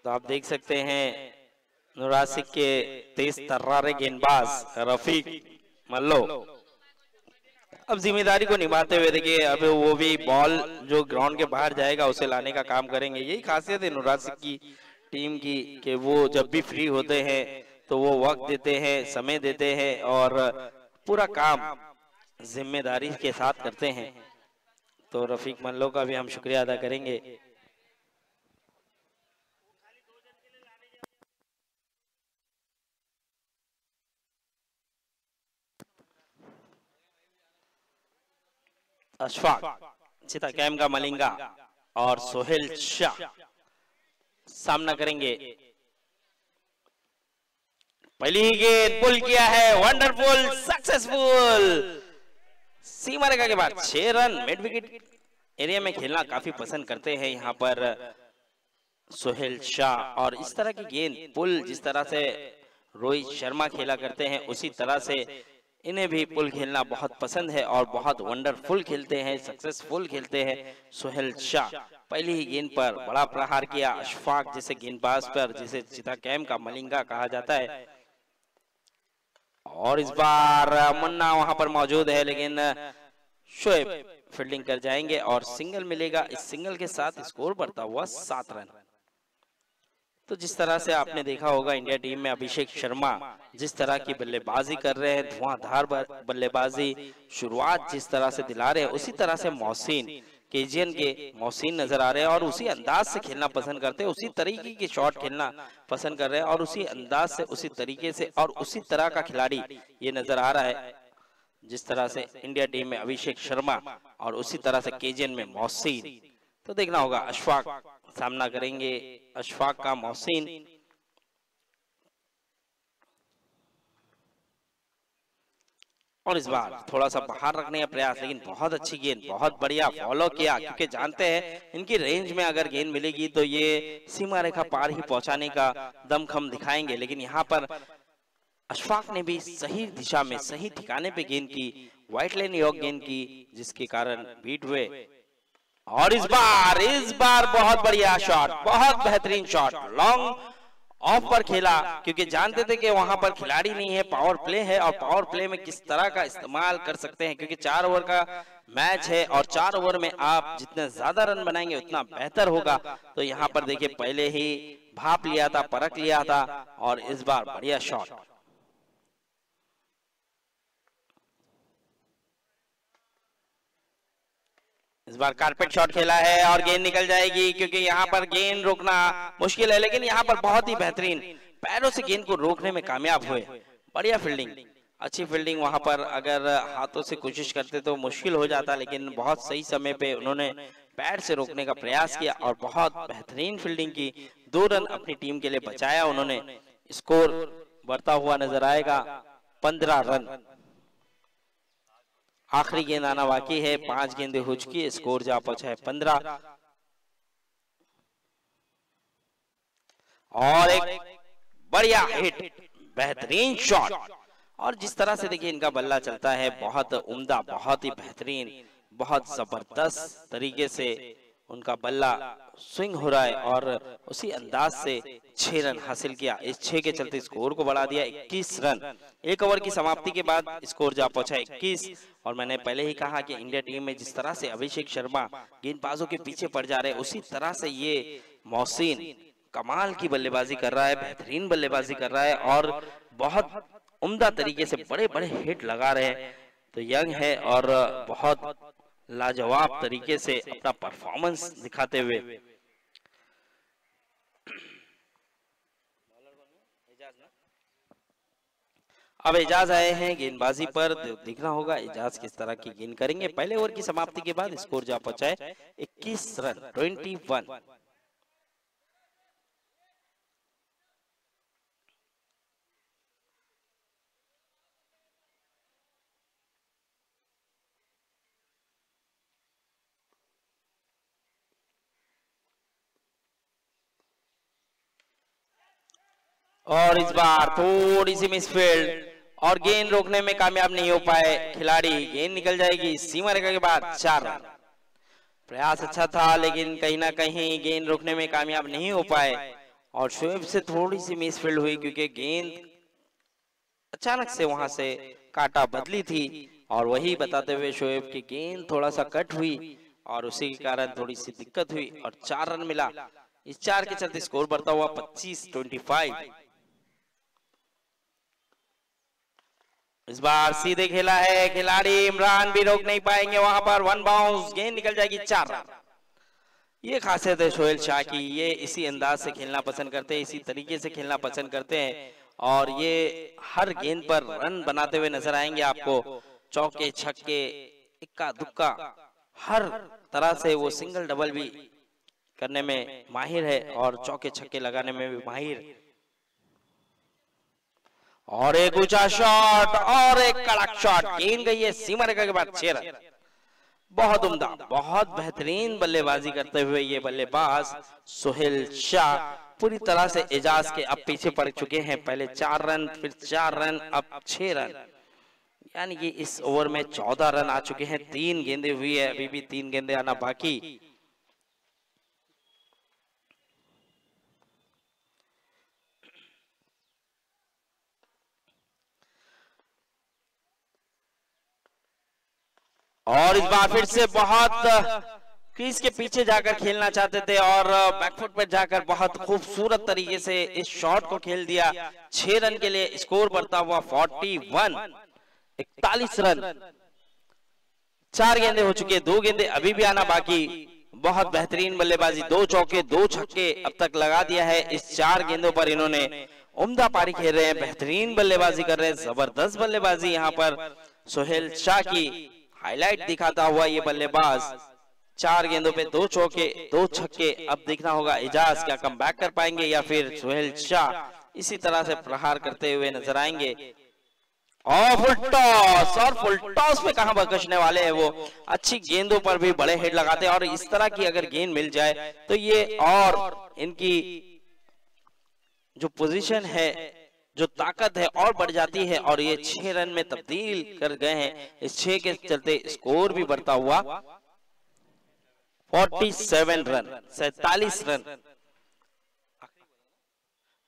तो आप देख सकते हैं नुरासिक के तेज तर्रारे गेंदबाज रफीक मल्लो अब जिम्मेदारी को निभाते हुए देखिए अब वो भी बॉल जो ग्राउंड के बाहर जाएगा उसे लाने का काम करेंगे। यही खासियत है नुरासिक की टीम की कि वो जब भी फ्री होते हैं तो वो वक्त देते हैं, समय देते हैं और पूरा काम जिम्मेदारी के साथ करते हैं। तो रफीक मल्लो का भी हम शुक्रिया अदा करेंगे। अशफाक, चिता कैम का मलिंगा और सोहेल शाह सामना करेंगे। पहली ही गेंद पुल किया है, वंडरफुल, सक्सेसफुल। सीमा रेखा के बाद 6 रन। मिड विकेट एरिया में खेलना काफी पसंद करते हैं यहाँ पर सोहेल शाह और इस तरह की गेंद पुल जिस तरह से रोहित शर्मा खेला करते हैं उसी तरह से इन्हें भी पुल खेलना बहुत पसंद है और बहुत वंडरफुल खेलते हैं, सक्सेसफुल खेलते हैं सोहेल शाह। पहली ही गेंद पर बड़ा प्रहार किया अशफाक जैसे गेंदबाज पर, जिसे चिता कैम का मलिंगा कहा जाता है। और इस बार मुन्ना वहां पर मौजूद है लेकिन शोएब फील्डिंग कर जाएंगे और सिंगल मिलेगा। इस सिंगल के साथ स्कोर बढ़ता हुआ 7 रन। तो जिस तरह से आपने देखा होगा इंडिया टीम में अभिषेक शर्मा जिस तरह की बल्लेबाजी कर रहे हैं, धुआंधार बल्लेबाजी, शुरुआत जिस तरह से दिला रहे हैं उसी तरह से मोहसिन, केजीएन के मोहसिन नजर आ रहे हैं और उसी अंदाज से खेलना पसंद करते हैं, उसी तरीके के शॉट खेलना पसंद कर रहे हैं और उसी अंदाज से, उसी तरीके से और उसी तरह का खिलाड़ी ये नजर आ रहा है जिस तरह से इंडिया टीम में अभिषेक शर्मा और उसी तरह से केजीएन में मोहसिन। तो देखना होगा अशफाक सामना करेंगे, अशफाक का मोहसिन। और इस बार थोड़ा सा बाहर रखने का प्रयास, लेकिन बहुत अच्छी गेंद, बहुत बढ़िया फॉलो किया क्योंकि जानते हैं इनकी रेंज में अगर गेंद मिलेगी तो ये सीमा रेखा पार ही पहुंचाने का दमखम दिखाएंगे। लेकिन यहाँ पर अशफाक ने भी सही दिशा में, सही ठिकाने पे गेंद की, व्हाइट लाइन योग गेंद की जिसके कारण बीट हुए। और इस बार बहुत बढ़िया शॉट, बहुत बेहतरीन शॉट, लॉन्ग ऑफ पर खेला क्योंकि जानते थे कि वहां पर खिलाड़ी नहीं है, पावर प्ले है और पावर प्ले में किस तरह का इस्तेमाल कर सकते हैं क्योंकि 4 ओवर का मैच है और 4 ओवर में आप जितने ज्यादा रन बनाएंगे उतना बेहतर होगा। तो यहाँ पर देखिए पहले ही भाप लिया था, परख लिया था और इस बार बढ़िया शॉट। इस बार कारपेट शॉट खेला है और गेंद निकल जाएगी क्योंकि यहाँ पर गेंद रोकना मुश्किल है, लेकिन यहाँ पर बहुत ही बेहतरीन पैरों से गेंद को रोकने में कामयाब हुए। बढ़िया फील्डिंग, अच्छी फील्डिंग। वहां पर अगर हाथों से कोशिश करते तो मुश्किल हो जाता, लेकिन बहुत सही समय पे उन्होंने पैर से रोकने का प्रयास किया और बहुत बेहतरीन फील्डिंग की। 2 रन अपनी टीम के लिए बचाया उन्होंने। स्कोर बढ़ता हुआ नजर आएगा 15 रन। आखिरी गेंद आना बाकी है, 5 गेंदें हो चुकी, स्कोर जा पहुंचा है 15। और एक बढ़िया हिट, बेहतरीन शॉट और जिस तरह से देखिए इनका बल्ला चलता है बहुत उम्दा, बहुत ही बेहतरीन, बहुत जबरदस्त तरीके से उनका बल्ला स्विंग हो रहा है और उसी अंदाज से 6 रन हासिल किया। इस 6 के चलते स्कोर को बढ़ा दिया 21 रन। 1 ओवर की समाप्ति के बाद स्कोर जा पहुंचा 21। और मैंने पहले ही कहा कि इंडिया टीम में जिस तरह से अभिषेक शर्मा गेंदबाजों के पीछे पड़ जा रहे हैं उसी तरह से ये मोहसिन कमाल की बल्लेबाजी कर रहा है, बेहतरीन बल्लेबाजी कर रहा है और बहुत उम्दा तरीके से बड़े बड़े हिट लगा रहे हैं। तो यंग है और बहुत लाजवाब तरीके से अपना परफॉर्मेंस दिखाते हुए अब एजाज आए हैं गेंदबाजी पर। देखना होगा एजाज किस तरह की गेंद करेंगे। पहले ओवर की समाप्ति के बाद स्कोर जा पहुंचा है 21 रन, 21। और इस बार थोड़ी सी मिसफील्ड और गेंद रोकने में कामयाब नहीं हो पाए खिलाड़ी। गेंद निकल जाएगी सीमा रेखा के बाद 4 रन। प्रयास अच्छा था लेकिन कहीं ना कहीं गेंद रोकने में कामयाब नहीं हो पाए और शोएब से थोड़ी सी मिसफील्ड हुई क्योंकि गेंद अचानक से वहां से काटा बदली थी और वही बताते हुए शोएब की गेंद थोड़ा सा कट हुई और उसी के कारण थोड़ी सी दिक्कत हुई और 4 रन मिला। इस 4 के चलते स्कोर बढ़ता हुआ 25-25। इस बार सीधे खेला है खिलाड़ी, इमरान भी रोक नहीं पाएंगे वहां पर। 1 बाउंस, गेंद निकल जाएगी 4 रन। ये खासियत है सोहेल शाह की, ये इसी अंदाज से खेलना पसंद करते हैं, इसी तरीके से खेलना पसंद करते हैं और ये हर गेंद पर रन बनाते हुए नजर आएंगे आपको। चौके छक्के इक्का दुक्का हर तरह से वो सिंगल डबल भी करने में माहिर है और चौके छक्के लगाने में भी माहिर। और एक ऊंचा शॉट और एक कड़क शॉट, गेंद गई है सीमा रेखा के बाद 6 रन। बहुत उम्दा, बहुत बेहतरीन बल्लेबाजी करते हुए ये बल्लेबाज सोहेल शाह पूरी तरह से एजाज के अब पीछे पड़ चुके हैं। पहले 4 रन, फिर 4 रन, अब 6 रन, यानी कि इस ओवर में 14 रन आ चुके हैं। 3 गेंदें हुई है, अभी भी 3 गेंदें आना बाकी। और इस बार फिर से बहुत क्रीज के पीछे जाकर खेलना चाहते थे और बैकफुट पर जाकर बहुत खूबसूरत तरीके से इस शॉट को खेल दिया। 6 रन के लिए स्कोर बढ़ता हुआ 41 रन। 4 गेंदे हो चुके, 2 गेंदे अभी भी आना बाकी। बहुत बेहतरीन बल्लेबाजी, 2 चौके 2 छक्के अब तक लगा दिया है इस 4 गेंदों पर। इन्होंने उम्दा पारी खेल रहे हैं, बेहतरीन बल्लेबाजी कर रहे हैं, जबरदस्त बल्लेबाजी यहाँ पर सोहेल शाह की हाईलाइट दिखाता हुआ ये बल्लेबाज। 4 गेंदों पे 2 चौके 2 छक्के। अब देखना होगा एजाज क्या कम बैक कर पाएंगे या फिर सोहेल शाह इसी तरह से प्रहार करते हुए नजर आएंगे। और फुल टॉस पे कहां बकशने वाले हैं वो। अच्छी गेंदों पर भी बड़े हेड लगाते हैं और इस तरह की अगर गेंद मिल जाए तो ये और इनकी जो पोजीशन है, जो ताकत है और बढ़ जाती है और ये 6 रन में तब्दील कर गए हैं। इस 6 के चलते स्कोर भी बढ़ता हुआ 47 रन, 47 रन।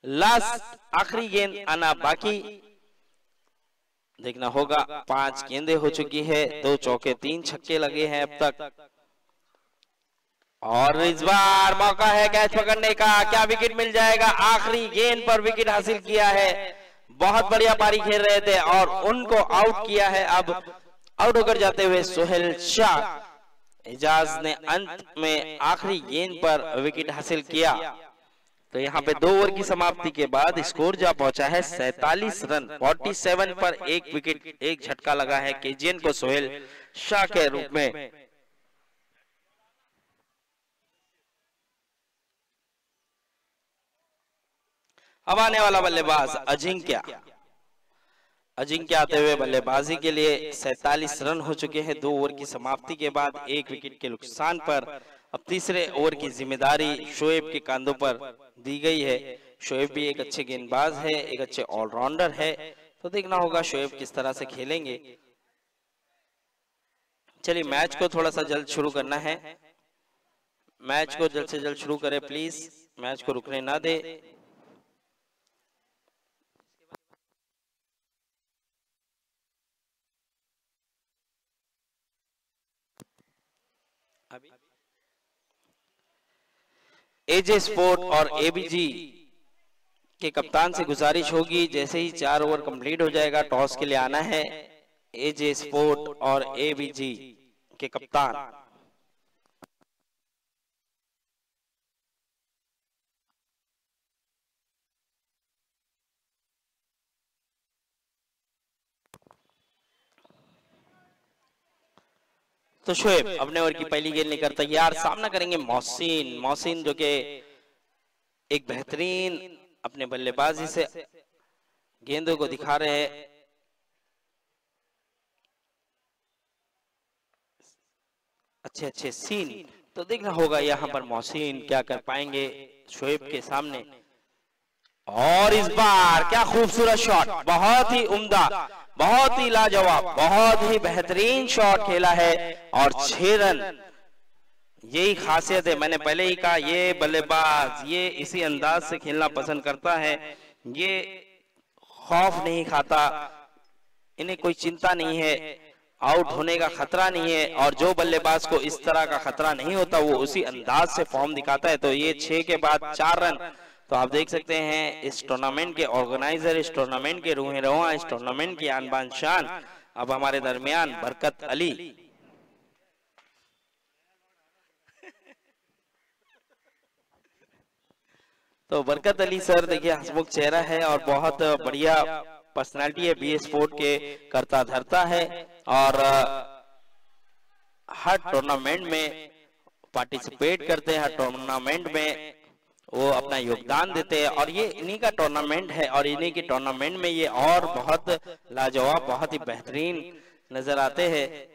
लास्ट आखिरी गेंद आना बाकी, देखना होगा। 5 गेंदें हो चुकी है, 2 चौके 3 छक्के लगे हैं अब तक। और इस बार मौका है कैच पकड़ने का, क्या विकेट मिल जाएगा? आखिरी गेंद पर विकेट हासिल किया है। बहुत बढ़िया पारी खेल रहे थे और उनको आउट किया है। अब आउट होकर जाते हुए सोहेल शाह। एजाज ने अंत में आखिरी गेंद पर विकेट हासिल किया। तो यहाँ पे 2 ओवर की समाप्ति के बाद स्कोर जा पहुंचा है 47 रन। 47 पर 1 विकेट, 1 झटका लगा है केजीएन को सोहेल शाह के रूप में। अब आने वाला बल्लेबाज अजिंक्य। अजिंक्य आते हुए बल्लेबाजी के लिए 47 रन हो चुके हैं 2 ओवर की समाप्ति के बाद 1 विकेट के नुकसान पर। अब तीसरे ओवर की जिम्मेदारी शोएब के कांधों पर दी गई है। शोएब भी एक अच्छे गेंदबाज है, एक अच्छे ऑलराउंडर है, तो देखना होगा शोएब किस तरह से खेलेंगे। चलिए मैच को थोड़ा सा जल्द शुरू करना है, मैच को जल्द से जल्द शुरू करें प्लीज, मैच को रुकने ना दे। एजे स्पोर्ट और एबीजी के कप्तान से गुजारिश होगी, जैसे ही 4 ओवर कंप्लीट हो जाएगा टॉस के लिए आना है। एजे स्पोर्ट और एबीजी के कप्तान। तो शोएब अपने ओवर की पहली गेंद लेकर तैयार, सामना करेंगे मोहसिन। मोहसिन जो कि एक बेहतरीन अपने बल्लेबाजी से गेंदों को दिखा रहे हैं। अच्छे सीन, तो देखना होगा यहाँ पर मोहसिन क्या कर पाएंगे शोएब के सामने। और इस बार क्या खूबसूरत शॉट, बहुत ही उम्दा, बहुत ही लाजवाब, बहुत ही बेहतरीन शॉट खेला है और 6 रन यही खासियत है, मैंने पहले ही कहा, ये बल्लेबाज ये इसी अंदाज से खेलना पसंद करता है। ये खौफ नहीं खाता, इन्हें कोई चिंता नहीं है, आउट होने का खतरा नहीं है। और जो बल्लेबाज को इस तरह का खतरा नहीं होता वो उसी अंदाज से फॉर्म दिखाता है। तो ये 6 के बाद 4 रन। तो आप देख सकते हैं इस टूर्नामेंट के ऑर्गेनाइजर, इस टूर्नामेंट के रूह रवां, इस टूर्नामेंट की आन बान शान अब हमारे दरमियान बरकत अली। तो बरकत अली सर देखिए हंसमुख चेहरा है और बहुत बढ़िया पर्सनालिटी है, बी स्पोर्ट के करता धरता है और हर टूर्नामेंट में पार्टिसिपेट करते हैं, हर टूर्नामेंट में वो अपना योगदान देते हैं। और ये इन्हीं का टूर्नामेंट है और इन्हीं की टूर्नामेंट में ये और बहुत लाजवाब, बहुत ही बेहतरीन नजर आते हैं।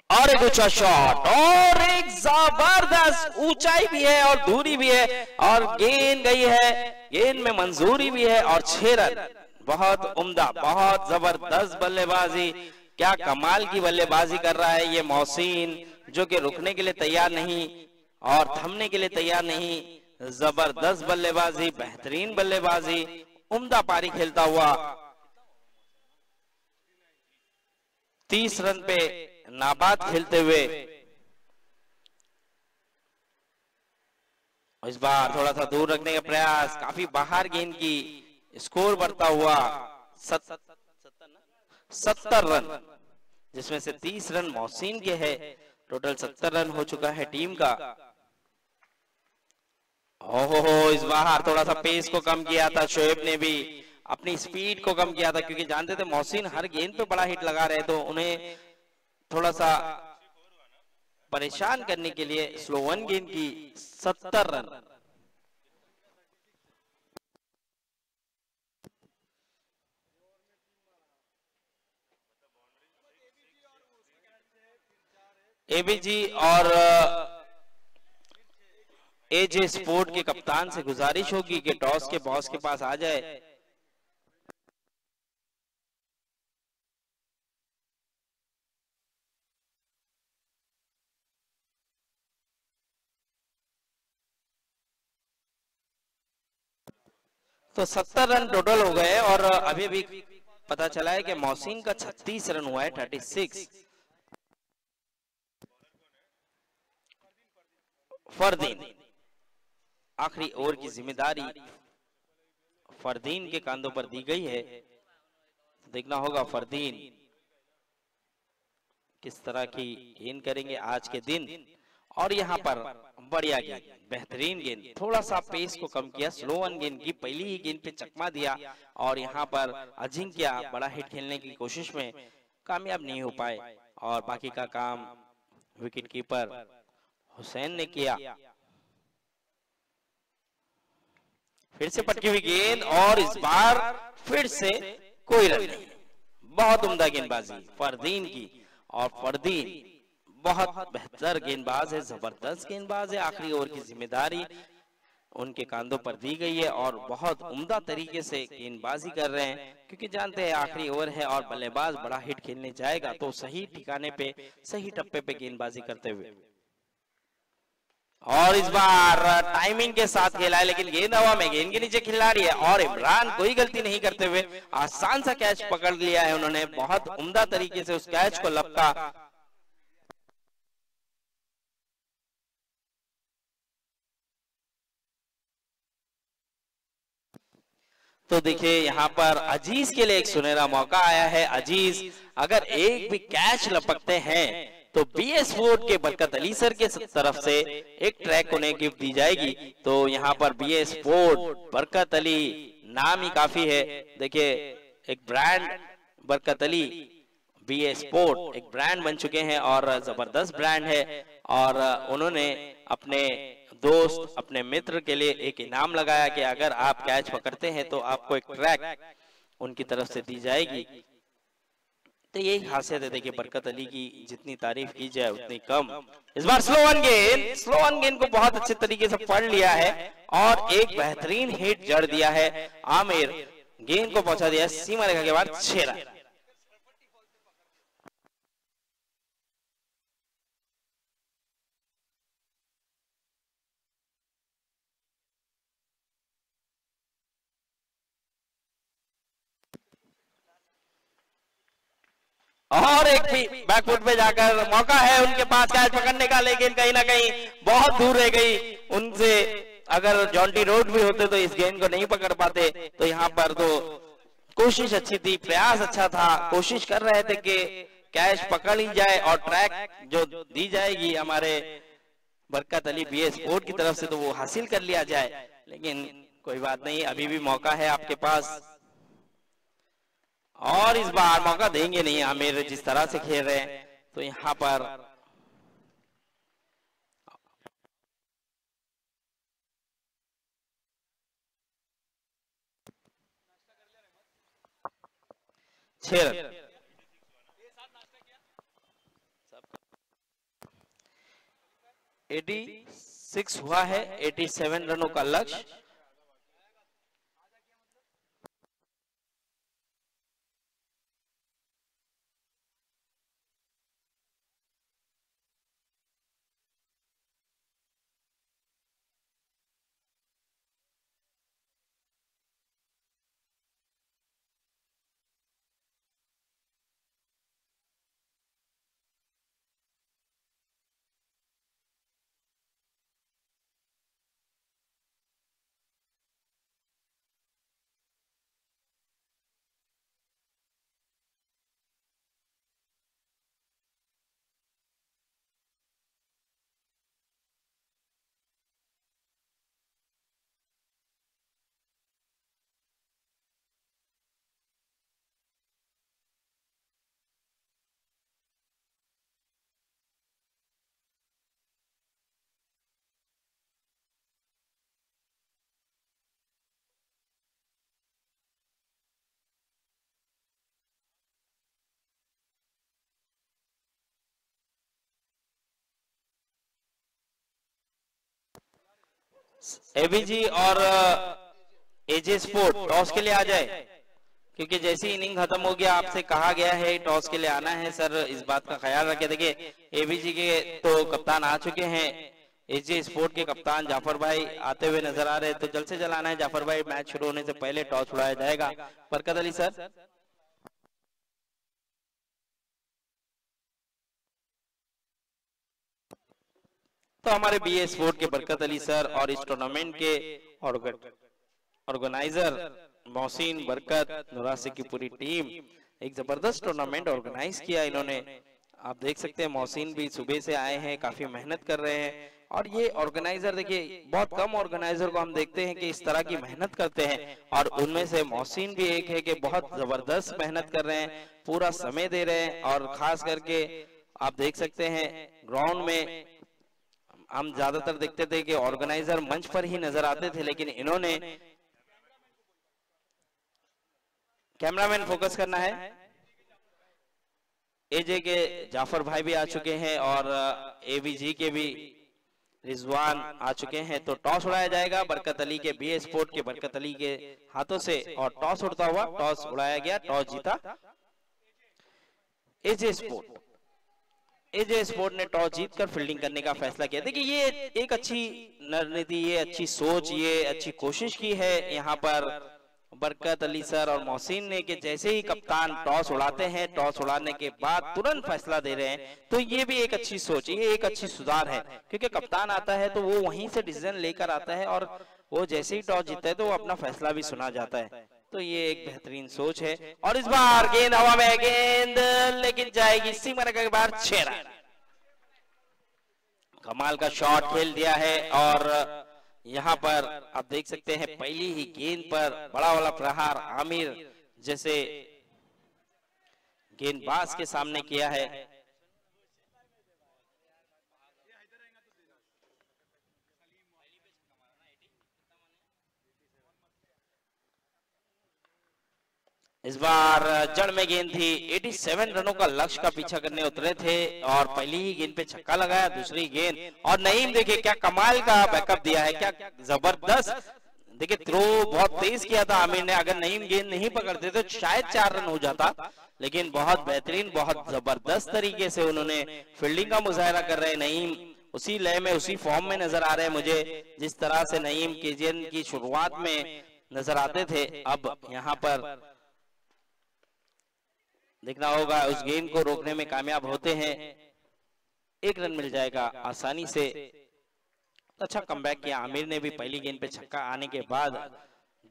और एक ऊंचा शॉट और एक जबरदस्त ऊंचाई भी है और दूरी भी है और गेंद गई है, गेंद में मंजूरी भी है और 6 रन। बहुत उम्दा, बहुत जबरदस्त बल्लेबाजी, क्या कमाल की बल्लेबाजी कर रहा है ये मोहसिन, जो कि रुकने के लिए तैयार नहीं और थमने के लिए तैयार नहीं। जबरदस्त बल्लेबाजी, बेहतरीन बल्लेबाजी, उम्दा पारी खेलता हुआ 30 रन पे नाबाद खेलते हुए। इस बार थोड़ा सा दूर रखने का प्रयास, काफी बाहर गेंद की, स्कोर बढ़ता हुआ 70 रन, जिसमें से 30 रन मोहसिन के है। टोटल 70 रन हो चुका है टीम का। ओहो, इस बार थोड़ा सा पेस को कम किया था शोएब ने भी, अपनी स्पीड को कम किया था, क्योंकि जानते थे मोहसिन हर गेंद पे बड़ा हिट लगा रहे, तो उन्हें थोड़ा सा परेशान करने के लिए स्लो वन गेंद की 70 रन। एबीजी और एजे स्पोर्ट के कप्तान से गुजारिश होगी कि टॉस के बॉस के पास आ जाए। तो 70 रन टोटल हो गए और अभी भी पता चला है कि मोहसिन का 36 रन हुआ है, 36। फरदीन, आखिरी ओवर की जिम्मेदारी फरदीन के कांधों पर दी गई है। देखना होगा फरदीन किस तरह की गेंद करेंगे आज के दिन। और यहाँ पर बढ़िया गेंद, बेहतरीन गेंद, थोड़ा सा पेस को कम किया, स्लो वन गेंद की, पहली ही गेंद पे चकमा दिया और यहाँ पर अजिंक्य बड़ा हिट खेलने की कोशिश में कामयाब नहीं हो पाए और बाकी का काम विकेट कीपर हुसैन ने किया। फिर से पटकी हुई गेंद और इस बार फिर से कोई रन नहीं। बहुत उम्दा गेंदबाजी फरदीन की और फरदीन बहुत बेहतर गेंदबाज है, जबरदस्त गेंदबाज है। आखिरी ओवर की जिम्मेदारी उनके कांधों पर दी गई है और बहुत उम्दा तरीके से गेंदबाजी कर रहे हैं, क्योंकि जानते हैं आखिरी ओवर है और बल्लेबाज बड़ा हिट खेलने जाएगा, तो सही ठिकाने पे, सही टप्पे पे गेंदबाजी करते हुए। और इस बार टाइमिंग के साथ खेला है, लेकिन गेंद हवा में, गेंद के नीचे खिलाड़ी है और इमरान कोई गलती नहीं करते हुए आसान सा कैच पकड़ लिया है उन्होंने, बहुत उम्दा तरीके से उस कैच को लपका। तो देखिए यहाँ पर अजीज के लिए एक सुनहरा मौका आया है। अजीज अगर एक भी कैच लपकते हैं तो बीएस स्पोर्ट के बरकत अली सर के तरफ से एक ट्रैक उन्हें गिफ्ट दी जाएगी। तो यहाँ पर बीएस स्पोर्ट बरकत अली नाम ही काफी है। देखिए एक brand Barkat Ali, BS sport एक ब्रांड बन चुके हैं और जबरदस्त ब्रांड है और उन्होंने अपने दोस्त अपने मित्र के लिए एक इनाम लगाया कि अगर आप कैच पकड़ते हैं तो आपको एक ट्रैक उनकी तरफ से दी जाएगी। तो यही खासियत है, देखिए बरकत अली की जितनी तारीफ की जाए उतनी कम। इस बार स्लो ऑन गेंद को बहुत अच्छे तरीके से पढ़ लिया है और एक बेहतरीन हिट जड़ दिया है। आमिर गेंद को पहुंचा दिया सीमा रेखा के बाद 6 रन। और एक भी बैकफुट पे जाकर मौका है उनके पास कैच पकड़ने का, लेकिन कहीं ना कहीं बहुत दूर रह गई उनसे। अगर जॉन्टी रोड भी होते तो इस गेंद को नहीं पकड़ पाते। तो यहाँ पर तो कोशिश अच्छी थी, प्रयास अच्छा था, कोशिश कर रहे थे कि कैच पकड़ ही जाए और ट्रैक जो दी जाएगी हमारे बरकत अली बीए स्पोर्ट की तरफ से तो वो हासिल कर लिया जाए। लेकिन कोई बात नहीं, अभी भी मौका है आपके पास और इस बार मौका देंगे नहीं आमिर जिस तरह से खेल रहे हैं। तो यहाँ पर छह रन 86 हुआ है, 87 रनों का लक्ष्य। एबीजी और एजे स्पोर्ट टॉस के लिए आ जाए, क्योंकि जैसी इनिंग खत्म हो गया आपसे कहा गया है टॉस के लिए आना है। सर इस बात का ख्याल रखें। देखिए एबीजी के तो कप्तान आ चुके हैं, एजे स्पोर्ट के कप्तान जाफर भाई आते हुए नजर आ रहे हैं। तो जल्द से जल्द आना है जाफर भाई, मैच शुरू होने से पहले टॉस उड़ाया जाएगा। बरकत अली सर। तो हमारे बीए स्पोर्ट के बरकत अली सर और इस टूर्नामेंट के ऑर्गेनाइजर मोहसिन बरकत नुरासी की पूरी टीम एक जबरदस्त टूर्नामेंट ऑर्गेनाइज किया इन्होंने। आप देख सकते हैं मोहसिन भी सुबह से आए हैं, काफी मेहनत कर रहे हैं। और ये ऑर्गेनाइजर देखिए बहुत कम ऑर्गेनाइजर को हम देखते हैं कि इस तरह की मेहनत करते हैं, और उनमें से मोहसिन भी एक है कि बहुत जबरदस्त मेहनत कर रहे हैं, पूरा समय दे रहे हैं। और खास करके आप देख सकते हैं ग्राउंड में हम ज्यादातर देखते थे कि ऑर्गेनाइजर मंच पर ही नजर आते थे, लेकिन इन्होंने कैमरामैन फोकस करना है। एजे के जाफर भाई भी आ चुके हैं और एबीजी के भी रिजवान आ चुके हैं। तो टॉस उड़ाया जाएगा बरकत अली के बीए स्पोर्ट के बरकत अली के हाथों से, और टॉस उड़ता हुआ टॉस उड़ाया गया, टॉस जीता एजे स्पोर्ट। एजे स्पोर्ट ने टॉस जीतकर फील्डिंग करने का फैसला किया। देखिए ये एक अच्छी रणनीति, ये अच्छी सोच, ये अच्छी कोशिश की है यहाँ पर बरकत अली सर और मोहसिन ने कि जैसे ही कप्तान टॉस उड़ाते हैं, टॉस उड़ाने के बाद तुरंत फैसला दे रहे हैं। तो ये भी एक अच्छी सोच, ये एक अच्छी सुधार है, क्योंकि कप्तान आता है तो वो वहीं से डिसीजन लेकर आता है, और वो जैसे ही टॉस जीतता है तो वो अपना फैसला भी सुना जाता है। तो ये एक बेहतरीन सोच है। और इस बार गेंद हवा में, गेंद लेकिन जाएगी सीमा रेखा के बाहर, 6 रन। कमाल का शॉट खेल दिया है, और यहाँ पर आप देख सकते हैं पहली ही गेंद पर बड़ा वाला प्रहार आमिर जैसे गेंदबाज के सामने किया है। इस बार जड़ में गेंद थी, 87 रनों का लक्ष्य का पीछा करने उतरे थे और पहली ही गेंद पे छक्का लगाया, दूसरी गेंद और नईम देखिए क्या कमाल का बैकअप दिया है, क्या जबरदस्त। देखिए थ्रो बहुत तेज किया था आमिर ने, अगर नईम गेंद नहीं पकड़ते तो शायद 4 रन हो जाता, लेकिन बहुत बेहतरीन बहुत जबरदस्त तरीके से उन्होंने फील्डिंग का मुजाहरा कर रहे हैं नईम। उसी लय में उसी फॉर्म में नजर आ रहे हैं मुझे जिस तरह से नईम केजीएन की शुरुआत में नजर आते थे। अब यहाँ पर देखना होगा उस गेंद को रोकने में कामयाब होते हैं, 1 रन मिल जाएगा आसानी से। अच्छा कमबैक किया आमिर ने भी, पहली गेंद पे छक्का आने के बाद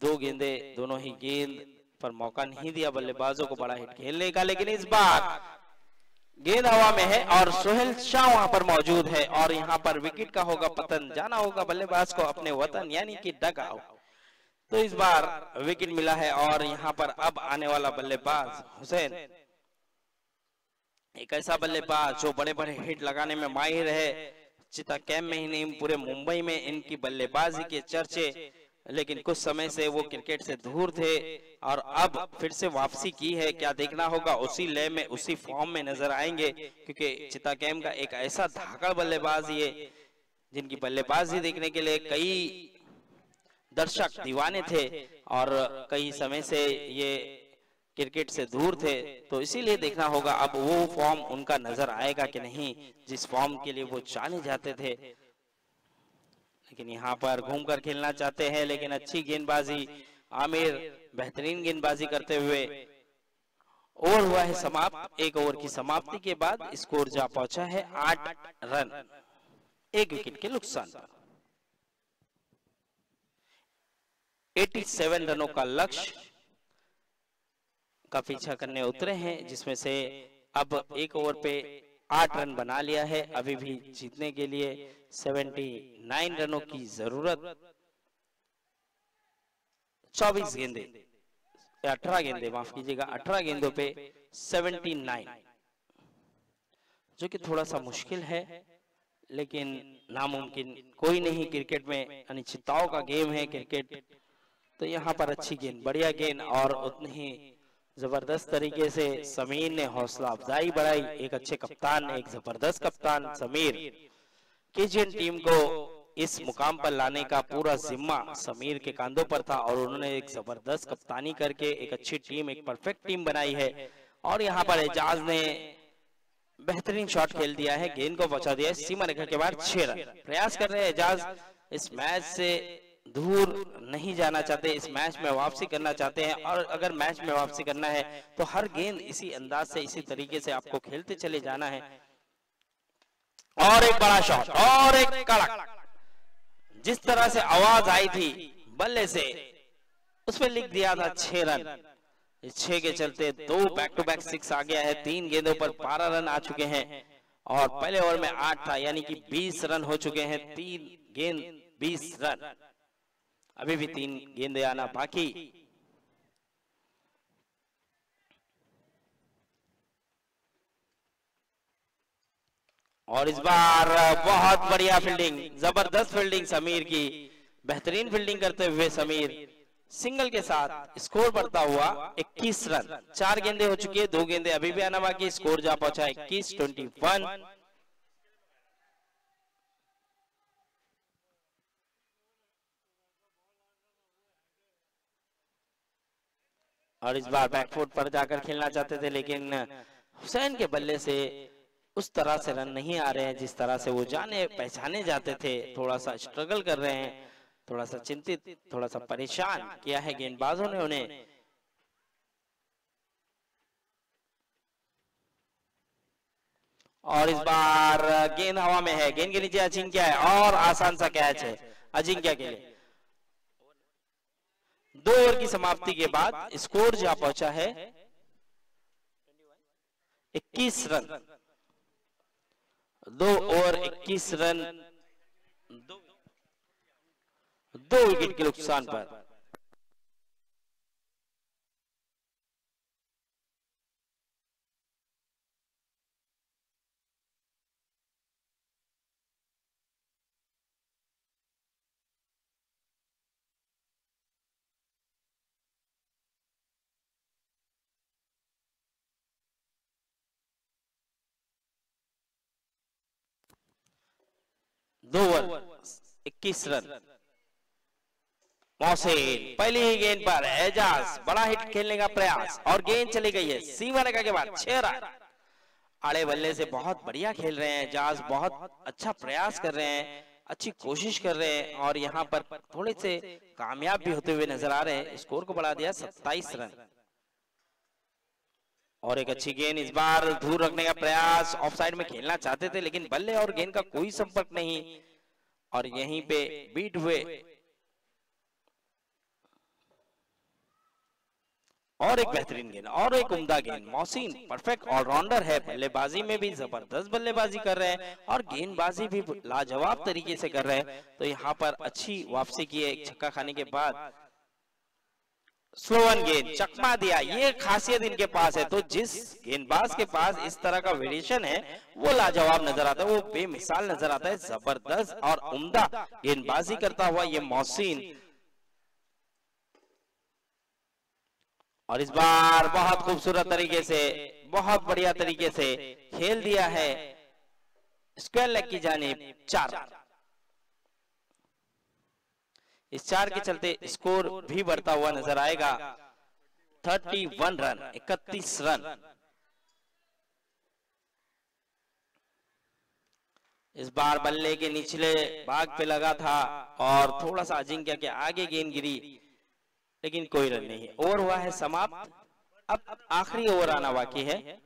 2 गेंदे दोनों ही गेंद पर मौका नहीं दिया बल्लेबाजों को बड़ा हिट खेलने का, लेकिन इस बार गेंद हवा में है और सोहेल शाह वहां पर मौजूद है और यहाँ पर विकेट का होगा पतन, जाना होगा बल्लेबाज को अपने वतन यानी कि डग आउट। तो इस बार विकेट मिला है और यहाँ पर अब आने वाला बल्लेबाज हुसैन, एक ऐसा बल्लेबाज जो बड़े बड़े हिट लगाने में माहिर है। चिता कैंप में ही नहीं पूरे मुंबई में इनकी बल्लेबाजी के चर्चे, लेकिन कुछ समय से वो क्रिकेट से दूर थे और अब फिर से वापसी की है। क्या देखना होगा, उसी लय में उसी फॉर्म में नजर आएंगे क्योंकि चिता कैंप का एक ऐसा धाकड़ बल्लेबाज ये जिनकी बल्लेबाजी देखने के लिए कई दर्शक दीवाने थे और कई समय से ये क्रिकेट से दूर थे, तो इसीलिए देखना होगा अब वो फॉर्म उनका नजर आएगा कि नहीं जिस फॉर्म के लिए वो जाने जाते थे। लेकिन यहाँ पर घूमकर खेलना चाहते हैं, लेकिन अच्छी गेंदबाजी आमिर बेहतरीन गेंदबाजी करते हुए। ओवर हुआ है समाप्त, 1 ओवर की समाप्ति के बाद स्कोर जा पहुंचा है 8 रन 1 विकेट के नुकसान पर। 87 रनों का लक्ष्य का पीछा करने उतरे हैं, जिसमें से अब 1 ओवर पे 8 रन बना लिया है। अभी भी जीतने के लिए 79 रनों की जरूरत। 24 गेंदे 18 गेंदे माफ कीजिएगा 18 गेंदों पे 79, जो कि थोड़ा सा मुश्किल है लेकिन नामुमकिन कोई नहीं। क्रिकेट में अनिश्चितताओं का गेम है क्रिकेट, तो यहाँ पर अच्छी गेंद बढ़िया गेंद और उतनी ही जबरदस्त तरीके से समीर ने हौसला अफजाई बढ़ाई। एक अच्छे कप्तान, एक जबरदस्त कप्तान समीर, केजीएन टीम को इस मुकाम पर लाने का पूरा जिम्मा समीर के कंधों पर था और उन्होंने एक जबरदस्त कप्तानी करके एक अच्छी टीम, एक परफेक्ट टीम बनाई है। और यहाँ पर एजाज ने बेहतरीन शॉट खेल दिया है, गेंद को पहुंचा दिया है सीमा रेखा के बाहर। 6 रन प्रयास कर रहे हैं एजाज, इस मैच से दूर नहीं जाना चाहते, इस मैच में वापसी करना चाहते हैं। और अगर मैच में वापसी करना है तो हर गेंद इसी अंदाज से इसी तरीके से आपको खेलते चले जाना है। और एक बड़ा शॉट और एक कड़क, जिस तरह से आवाज आई थी बल्ले से उसमें लिख दिया था 6 रन। इस 6 के चलते 2 बैक टू बैक 6 आ गया है, 3 गेंदों पर 12 रन आ चुके हैं और पहले ओवर में 8 था यानी कि 20 रन हो चुके हैं। 3 गेंद 20 रन, अभी भी 3 गेंदे आना बाकी। और इस बार बहुत बढ़िया फील्डिंग, जबरदस्त फील्डिंग समीर की, बेहतरीन फील्डिंग करते हुए समीर सिंगल के साथ स्कोर बढ़ता हुआ 21 रन। 4 गेंदे हो चुकी है, 2 गेंदे अभी भी आना बाकी, स्कोर जा पहुंचा 21-21। और इस बार बैकफुट पर जाकर खेलना चाहते थे, लेकिन हुसैन के बल्ले से उस तरह से रन नहीं आ रहे हैं जिस तरह से वो जाने पहचाने जाते थे। थोड़ा सा स्ट्रगल कर रहे हैं, थोड़ा सा चिंतित, थोड़ा सा परेशान किया है गेंदबाजों ने उन्हें। और इस बार गेंद हवा में है, गेंद के नीचे अजिंक्य है और आसान सा कैच है अजिंक्य के लिए। 2 ओवर की समाप्ति के बाद स्कोर जा पहुंचा है 21 रन। 2 ओवर 21 रन 2 विकेट के नुकसान पर। 2 ओवर 21 रन। मोहसिन पहली ही गेंद पर एजाज बड़ा हिट खेलने का प्रयास और गेंद चली गई है सीमा रेखा के बाद 6 रन। आड़े बल्ले से बहुत बढ़िया खेल रहे हैं एजाज, बहुत अच्छा प्रयास कर रहे हैं, अच्छी कोशिश कर रहे हैं और यहाँ पर थोड़े से कामयाब भी होते हुए नजर आ रहे हैं। स्कोर को बढ़ा दिया 27 रन। और एक अच्छी गेंद इस बार दूर रखने का प्रयास, ऑफसाइड में खेलना चाहते थे लेकिन बल्ले और गेंद का कोई संपर्क नहीं और यहीं पे बीट हुए। और एक बेहतरीन गेंद और एक उम्दा गेंद। मोहसिन परफेक्ट ऑलराउंडर है, बल्लेबाजी में भी जबरदस्त बल्लेबाजी कर रहे हैं और गेंदबाजी भी लाजवाब तरीके से कर रहे हैं। तो यहाँ पर अच्छी वापसी की है एक छक्का खाने के बाद। स्लोवन गेंद चकमा दिया, ये खासियत इनके पास है। तो जिस गेंदबाज के पास इस तरह का वेरिएशन है वो लाजवाब नजर आता है, वो बेमिसाल नजर आता है। जबरदस्त और उम्दा गेंदबाजी करता हुआ ये मोहसिन। और इस बार बहुत खूबसूरत तरीके से, बहुत बढ़िया तरीके से खेल दिया है स्क्वायर लेग की जानिब 4 रन। इस 4 के चलते स्कोर भी बढ़ता हुआ नजर आएगा। 31 रन 31 रन। इस बार बल्ले के निचले भाग पे लगा था और थोड़ा सा अजिंक्य के आगे गेंद गिरी लेकिन कोई रन नहीं। ओवर हुआ है समाप्त। अब आखिरी ओवर आना बाकी है।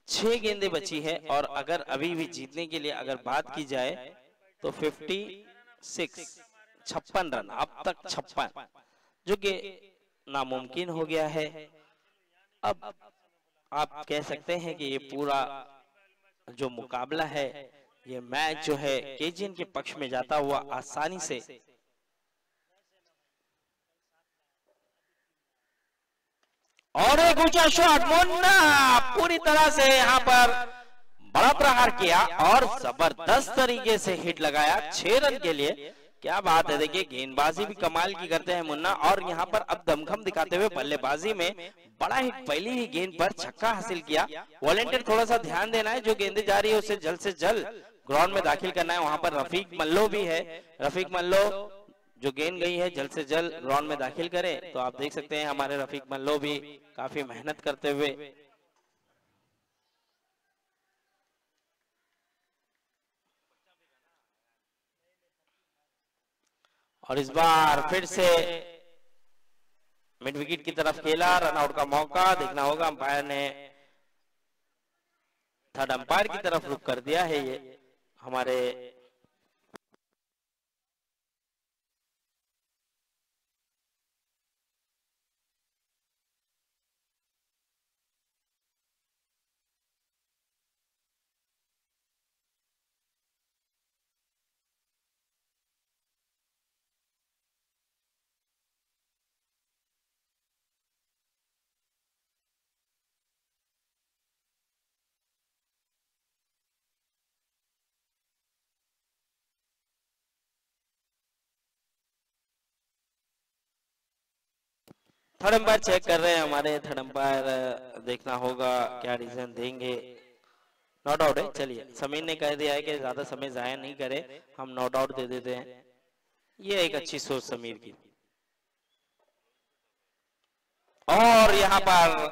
6 गेंदें बची है और अगर अभी भी जीतने के लिए अगर बात की जाए तो 56 रन अब तक 56, जो कि नामुमकिन हो गया है। अब आप कह सकते हैं कि ये पूरा जो मुकाबला है, ये मैच जो है केजीएन के पक्ष में जाता हुआ आसानी से। और एक ऊंचा शॉट, मुन्ना पूरी तरह से यहाँ पर बड़ा प्रहार किया और जबरदस्त तरीके से हिट लगाया 6 रन के लिए। क्या बात है, देखिए गेंदबाजी भी कमाल की करते हैं मुन्ना और यहाँ पर अब दमखम दिखाते हुए बल्लेबाजी में बड़ा हिट, पहली ही गेंद पर छक्का हासिल किया। वॉलंटियर थोड़ा सा ध्यान देना है, जो गेंदें जा रही है उसे जल्द से जल्द ग्राउंड में दाखिल करना है। वहां पर रफीक मल्लो भी है, रफीक मल्लो जो गेंद गई है जल्द से जल्द ग्राउंड में दाखिल करे। तो आप देख सकते हैं हमारे रफीक मल्लो भी काफी मेहनत करते हुए। और इस बार फिर से मिड विकेट की तरफ खेला, रनआउट का मौका देखना होगा। अंपायर ने थर्ड अंपायर की तरफ रुख कर दिया है। ये हमारे थर्ड अंपायर चेक कर रहे हैं। हमारे थर्ड अंपायर देखना होगा क्या डिसीजन देंगे। नॉट आउट है। चलिए, समीर ने कह दिया है कि ज्यादा समय जाया नहीं करे, हम नॉट आउट दे देते हैं। ये एक अच्छी सोच समीर की। और यहाँ पर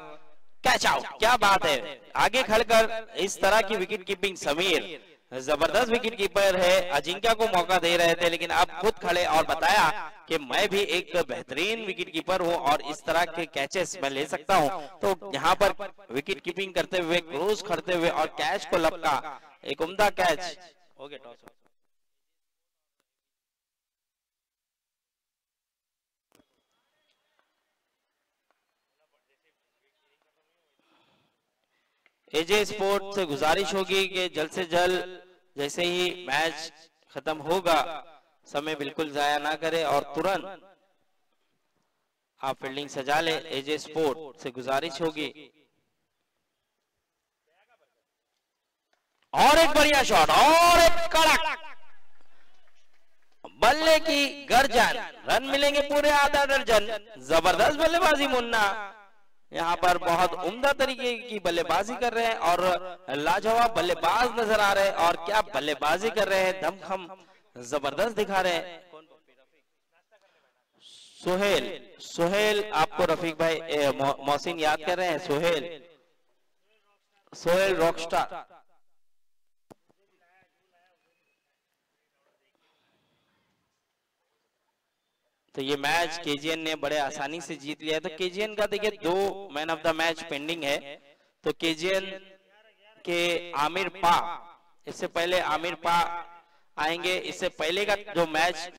कैच आउट, क्या बात है, आगे खड़कर इस तरह की विकेट कीपिंग समीर जबरदस्त विकेट कीपर है। अजिंक्य को मौका दे रहे थे लेकिन अब खुद खड़े और बताया कि मैं भी एक बेहतरीन विकेट कीपर हूं और इस तरह के कैचेस मैं ले सकता हूं। तो यहाँ पर विकेट कीपिंग करते हुए, क्रोज करते हुए और कैच को लपका, एक उम्दा कैच हो गया। टॉस एजे स्पोर्ट से गुजारिश होगी कि जल्द से जल्द जैसे ही मैच खत्म होगा, समय बिल्कुल जाया ना करे और तुरंत आप फील्डिंग सजा ले। एजे स्पोर्ट से गुजारिश होगी। और एक बढ़िया शॉट और एक कड़क, बल्ले की गर्जन, रन मिलेंगे पूरे आधा दर्जन। जबरदस्त बल्लेबाजी मुन्ना, यहाँ पर बहुत उम्दा तरीके की बल्लेबाजी कर रहे हैं और लाजवाब बल्लेबाज नजर आ रहे हैं। और क्या बल्लेबाजी कर रहे हैं, दमखम जबरदस्त दिखा रहे हैं। सोहेल, सोहेल आपको रफीक भाई मोहसिन याद कर रहे हैं? सोहेल, सोहेल रॉकस्टार। तो ये मैच केजीएन ने बड़े आसानी से जीत लिया। तो केजीएन का देखिए 2 man of the match pending है। तो केजीएन के आमिर पा, इससे पहले आमिर पा आएंगे। इससे पहले का जो मैच